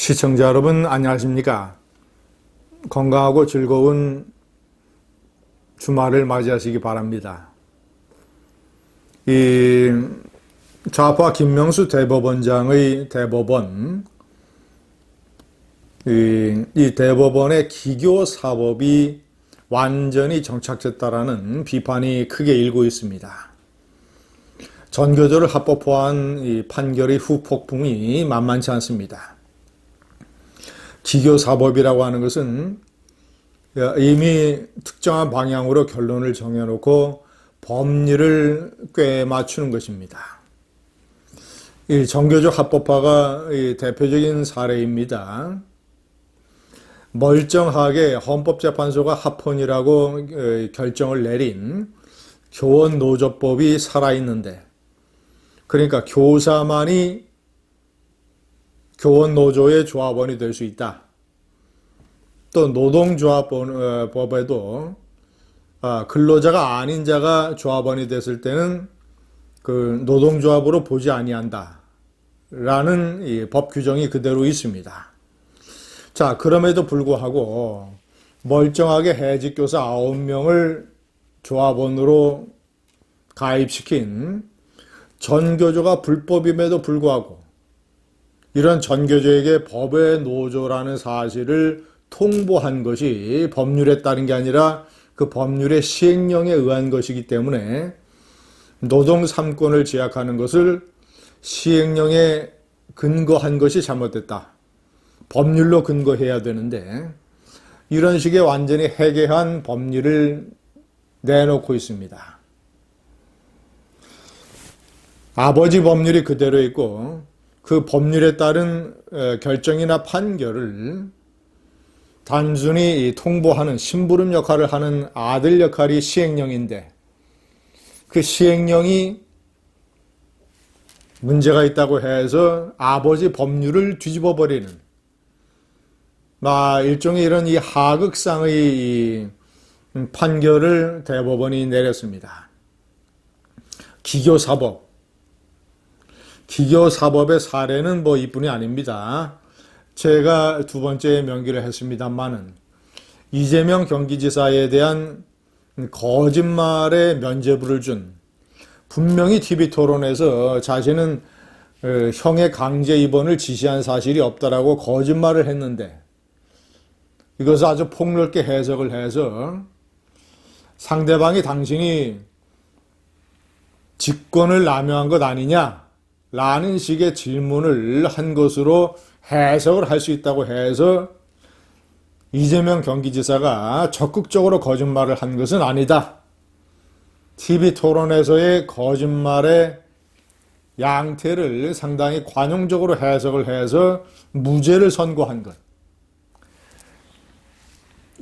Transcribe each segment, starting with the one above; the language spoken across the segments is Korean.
시청자 여러분 안녕하십니까? 건강하고 즐거운 주말을 맞이하시기 바랍니다. 이 좌파 김명수 대법원장의 대법원, 이 대법원의 기교 사법이 완전히 정착됐다라는 비판이 크게 일고 있습니다. 전교조를 합법화한 이 판결의 후폭풍이 만만치 않습니다. 기교사법이라고 하는 것은 이미 특정한 방향으로 결론을 정해놓고 법리를 꿰 맞추는 것입니다. 이 정교조 합법화가 대표적인 사례입니다. 멀쩡하게 헌법재판소가 합헌이라고 결정을 내린 교원노조법이 살아있는데, 그러니까 교사만이 교원노조의 조합원이 될 수 있다. 또 노동조합법에도 근로자가 아닌 자가 조합원이 됐을 때는 그 노동조합으로 보지 아니한다 라는 이 법 규정이 그대로 있습니다. 자, 그럼에도 불구하고 멀쩡하게 해직교사 9명을 조합원으로 가입시킨 전교조가 불법임에도 불구하고 이런 전교조에게 법의 노조라는 사실을 통보한 것이 법률에 따른 게 아니라 그 법률의 시행령에 의한 것이기 때문에 노동 3권을 제약하는 것을 시행령에 근거한 것이 잘못됐다. 법률로 근거해야 되는데 이런 식의 완전히 해괴한 법률을 내놓고 있습니다. 아버지 법률이 그대로 있고 그 법률에 따른 결정이나 판결을 단순히 통보하는 심부름 역할을 하는 아들 역할이 시행령인데 그 시행령이 문제가 있다고 해서 아버지 법률을 뒤집어 버리는 일종의 이런 이 하극상의 판결을 대법원이 내렸습니다. 기교사법의 사례는 이뿐이 아닙니다. 제가 두 번째 명기를 했습니다만은 이재명 경기지사에 대한 거짓말에 면죄부를 준, 분명히 TV토론에서 자신은 형의 강제 입원을 지시한 사실이 없다라고 거짓말을 했는데 이것을 아주 폭넓게 해석을 해서 상대방이 당신이 직권을 남용한 것 아니냐 라는 식의 질문을 한 것으로 해석을 할 수 있다고 해서 이재명 경기지사가 적극적으로 거짓말을 한 것은 아니다. TV토론에서의 거짓말의 양태를 상당히 관용적으로 해석을 해서 무죄를 선고한 것.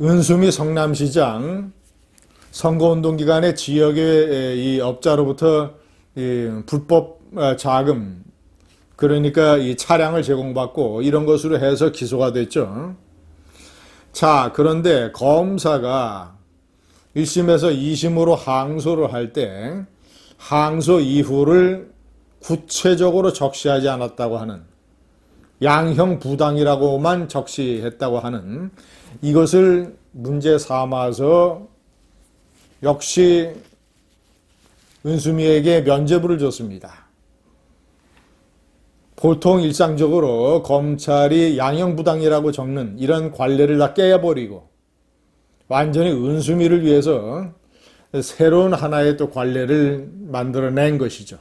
은수미 성남시장 선거운동 기간에 지역의 이 업자로부터 불법 자금, 그러니까 이 차량을 제공받고 이런 것으로 해서 기소가 됐죠. 자, 그런데 검사가 1심에서 2심으로 항소를 할 때 항소 이후를 구체적으로 적시하지 않았다고 하는, 양형 부당이라고만 적시했다고 하는 이것을 문제 삼아서 역시 은수미에게 면죄부를 줬습니다. 보통 일상적으로 검찰이 양형부당이라고 적는 이런 관례를 다 깨버리고 완전히 은수미를 위해서 새로운 하나의 또 관례를 만들어낸 것이죠.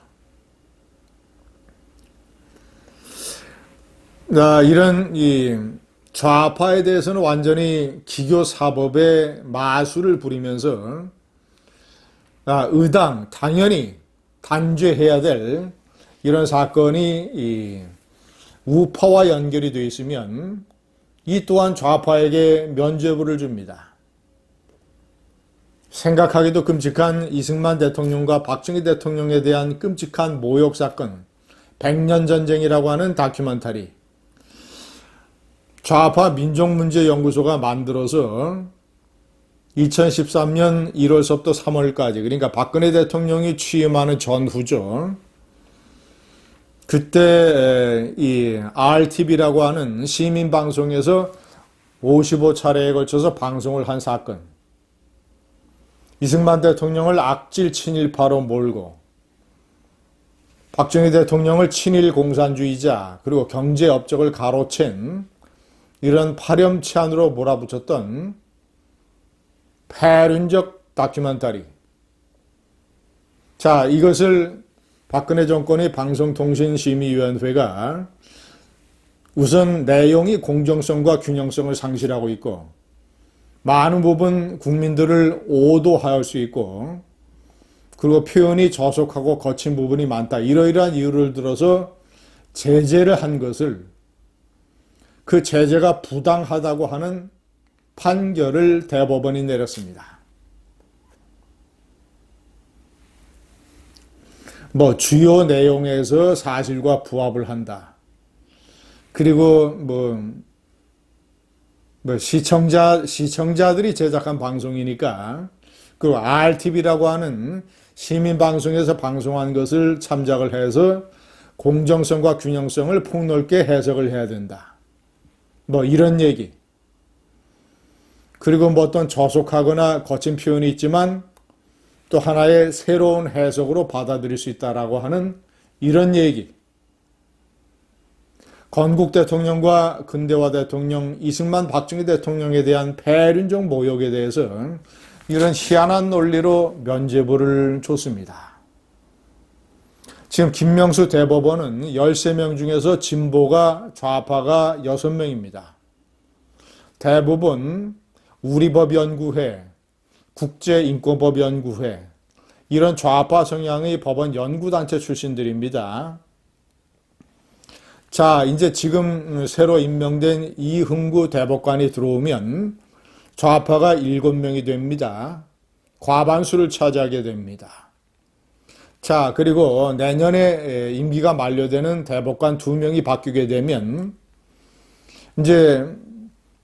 이런 이 좌파에 대해서는 완전히 기교사법의 마술을 부리면서 당연히 단죄해야 될 이런 사건이 이 우파와 연결이 되어 있으면 이 또한 좌파에게 면죄부를 줍니다. 생각하기도 끔찍한 이승만 대통령과 박정희 대통령에 대한 끔찍한 모욕 사건, 100년 전쟁이라고 하는 다큐멘터리, 좌파 민족문제연구소가 만들어서 2013년 1월서부터 3월까지, 그러니까 박근혜 대통령이 취임하는 전후죠. 그때 이 RTV라고 하는 시민방송에서 55차례에 걸쳐서 방송을 한 사건. 이승만 대통령을 악질 친일파로 몰고 박정희 대통령을 친일 공산주의자 그리고 경제 업적을 가로챈 이런 파렴치한으로 몰아붙였던 폐륜적 다큐멘터리. 자, 이것을 박근혜 정권의 방송통신심의위원회가 우선 내용이 공정성과 균형성을 상실하고 있고 많은 부분 국민들을 오도할 수 있고 그리고 표현이 저속하고 거친 부분이 많다. 이러이러한 이유를 들어서 제재를 한 것을 그 제재가 부당하다고 하는 판결을 대법원이 내렸습니다. 주요 내용에서 사실과 부합을 한다. 그리고 시청자들이 제작한 방송이니까 그 RTV라고 하는 시민방송에서 방송한 것을 참작을 해서 공정성과 균형성을 폭넓게 해석을 해야 된다. 이런 얘기. 그리고 어떤 저속하거나 거친 표현이 있지만 또 하나의 새로운 해석으로 받아들일 수 있다라고 하는 이런 얘기. 건국 대통령과 근대화 대통령, 이승만 박정희 대통령에 대한 폐륜적 모욕에 대해서 이런 희한한 논리로 면죄부를 줬습니다. 지금 김명수 대법원은 13명 중에서 진보가 좌파가 6명입니다. 대부분 우리법연구회, 국제인권법연구회 이런 좌파 성향의 법원 연구단체 출신들입니다. 자, 이제 지금 새로 임명된 이흥구 대법관이 들어오면 좌파가 7명이 됩니다. 과반수를 차지하게 됩니다. 자, 그리고 내년에 임기가 만료되는 대법관 2명이 바뀌게 되면 이제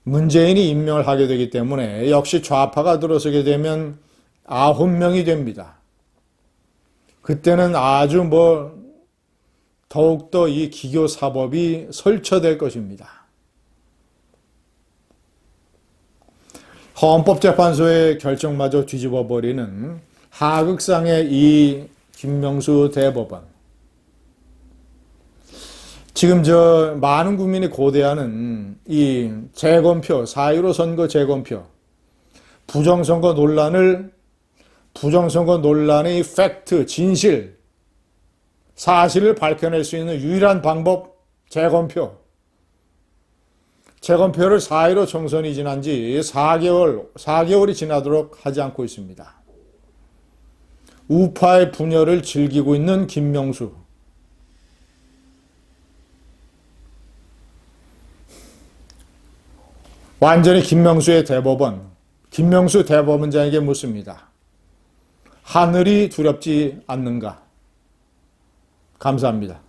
문재인이 임명을 하게 되기 때문에 역시 좌파가 들어서게 되면 9명이 됩니다. 그때는 아주 더욱더 이 기교 사법이 설쳐될 것입니다. 헌법재판소의 결정마저 뒤집어버리는 하극상의 이 김명수 대법원. 지금 많은 국민이 고대하는 이 재검표, 4.15 선거 재검표, 부정선거 논란의 팩트, 진실, 사실을 밝혀낼 수 있는 유일한 방법, 재검표. 재검표를 4.15 총선이 지난 지 4개월이 지나도록 하지 않고 있습니다. 우파의 분열을 즐기고 있는 김명수. 완전히 김명수의 대법원, 김명수 대법원장에게 묻습니다. 하늘이 두렵지 않는가? 감사합니다.